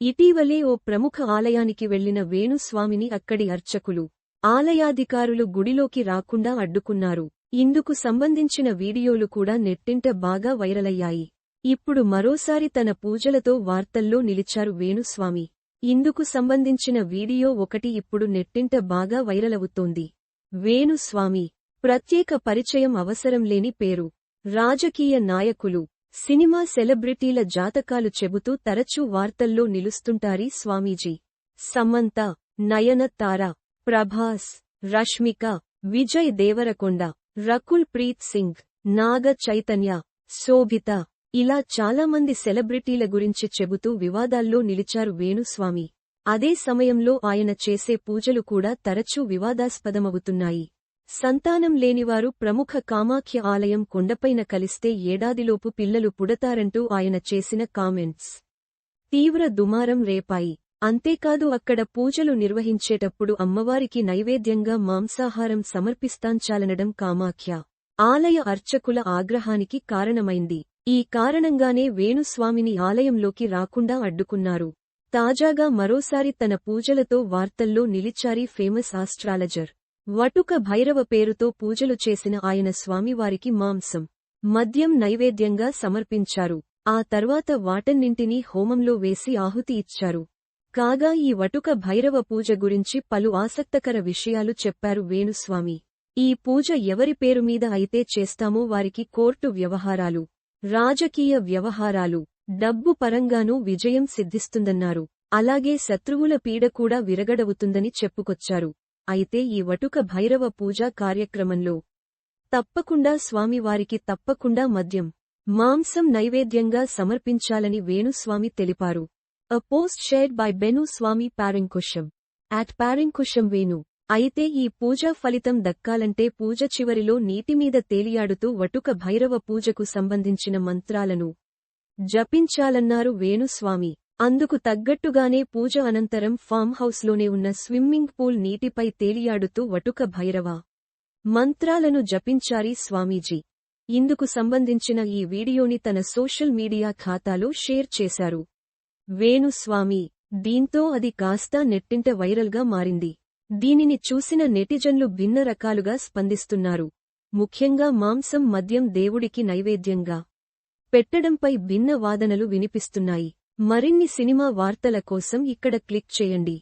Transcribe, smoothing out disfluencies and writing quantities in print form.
ఇటీవలే ఓ ప్రముఖ ఆలయానికి వెళ్లిన వేణుస్వామిని అక్కడి అర్చకులు, ఆలయాధికారులు గుడిలోకి రాకుండా అడ్డుకున్నారు. ఇందుకు సంబంధించిన వీడియోలు కూడా నెట్టింట బాగా వైరలయ్యాయి. ఇప్పుడు మరోసారి తన పూజలతో వార్తల్లో నిలిచారు వేణుస్వామి. ఇందుకు సంబంధించిన వీడియో ఒకటి ఇప్పుడు నెట్టింట బాగా వైరలవుతోంది. వేణుస్వామి ప్రత్యేక పరిచయం అవసరం లేని పేరు. రాజకీయ నాయకులు, సినిమా సెలబ్రిటీల జాతకాలు చెబుతూ తరచూ వార్తల్లో నిలుస్తుంటారీ స్వామీజీ. సమంత, నయనతార, ప్రభాస్, రష్మిక, విజయ్ దేవరకొండ, రకుల్ ప్రీత్ సింగ్, నాగ చైతన్య, శోభిత ఇలా చాలామంది సెలబ్రిటీల గురించి చెబుతూ వివాదాల్లో నిలిచారు వేణుస్వామి. అదే సమయంలో ఆయన చేసే పూజలు కూడా తరచూ వివాదాస్పదమవుతున్నాయి. సంతానం లేనివారు ప్రముఖ కామాఖ్య ఆలయం కొండపైన కలిస్తే ఏడాదిలోపు పిల్లలు పుడతారంటూ ఆయన చేసిన కామెంట్స్ తీవ్ర దుమారం రేపాయి. అంతేకాదు అక్కడ పూజలు నిర్వహించేటప్పుడు అమ్మవారికి నైవేద్యంగా మాంసాహారం సమర్పిస్తాంచాలనడం కామాఖ్య ఆలయ అర్చకుల ఆగ్రహానికి కారణమైంది. ఈ కారణంగానే వేణుస్వామిని ఆలయంలోకి రాకుండా అడ్డుకున్నారు. తాజాగా మరోసారి తన పూజలతో వార్తల్లో నిలిచారీ ఫేమస్ ఆస్ట్రాలజర్. వటుక భైరవ పేరుతో పూజలు చేసిన ఆయన స్వామివారికి మాంసం, మద్యం నైవేద్యంగా సమర్పించారు. ఆ తర్వాత వాటన్నింటినీ హోమంలో వేసి ఆహుతి ఇచ్చారు. కాగా ఈ వటుక భైరవ పూజ గురించి పలు ఆసక్తికర విషయాలు చెప్పారు వేణుస్వామి. ఈ పూజ ఎవరి పేరు మీద అయితే చేస్తామో వారికి కోర్టు వ్యవహారాలు, రాజకీయ వ్యవహారాలు, డబ్బు పరంగానూ విజయం సిద్ధిస్తుందన్నారు. అలాగే శత్రువుల పీడ కూడా విరగడవుతుందని చెప్పుకొచ్చారు. అయితే ఈ వటుక భైరవ పూజా కార్యక్రమంలో తప్పకుండా స్వామివారికి తప్పకుండా మద్యం, మాంసం నైవేద్యంగా సమర్పించాలని వేణుస్వామి తెలిపారు. A post shared by Benu Swami Parinkusham @Parinkusham Venu. అయితే ఈ పూజా ఫలితం దక్కాలంటే పూజ చివరిలో నీటిమీద తేలియాడుతూ వటుక భైరవ పూజకు సంబంధించిన మంత్రాలను జపించాలన్నారు వేణుస్వామి. అందుకు తగ్గట్టుగానే పూజ అనంతరం ఫామ్ హౌస్లోనే ఉన్న స్విమ్మింగ్ పూల్ నీటిపై తేలియాడుతూ వటుక భైరవ మంత్రాలను జపించారీ స్వామీజీ. ఇందుకు సంబంధించిన ఈ వీడియోని తన సోషల్ మీడియా ఖాతాలో షేర్ చేశారు వేణుస్వామి. దీంతో అది కాస్తా నెట్టింట వైరల్గా మారింది. దీనిని చూసిన నెటిజన్లు భిన్న రకాలుగా స్పందిస్తున్నారు. ముఖ్యంగా మాంసం, మద్యం దేవుడికి నైవేద్యంగా పెట్టడంపై భిన్న వాదనలు వినిపిస్తున్నాయి. మరిన్ని సినిమా వార్తల కోసం ఇక్కడ క్లిక్ చేయండి.